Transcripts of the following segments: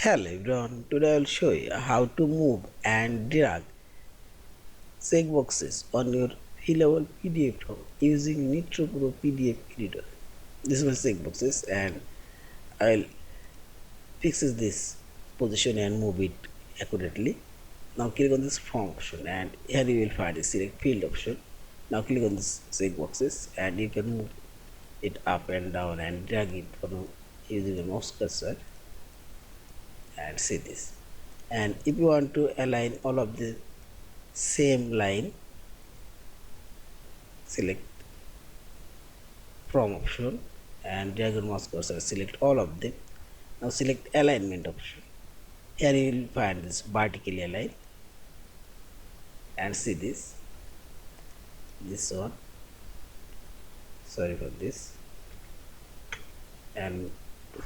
Hello everyone, today I will show you how to move and drag checkboxes on your fillable PDF form using Nitro Pro PDF Editor. This is my checkboxes and I will fix this position and move it accurately. Now click on this form option and here you will find the select field option. Now click on this checkboxes and you can move it up and down and drag it from using the mouse cursor and see this. And if you want to align all of the same line, select from option and drag your mouse cursor, select all of them. Now select alignment option. Here you will find this vertically align and see this one, sorry for this, and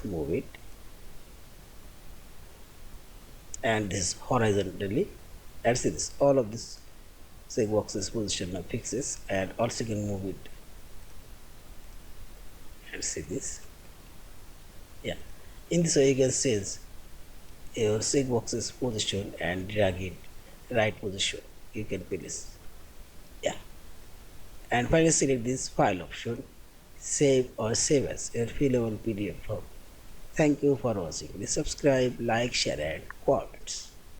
move it, and this horizontally, and see this, all of this checkboxes position now fixes, and also you can move it and see this. Yeah, in this way you can change your checkboxes position and drag it right position you can place. Yeah, and finally select this file option, save or save as your fillable PDF form. Thank you for watching. Please subscribe, like, share and comments.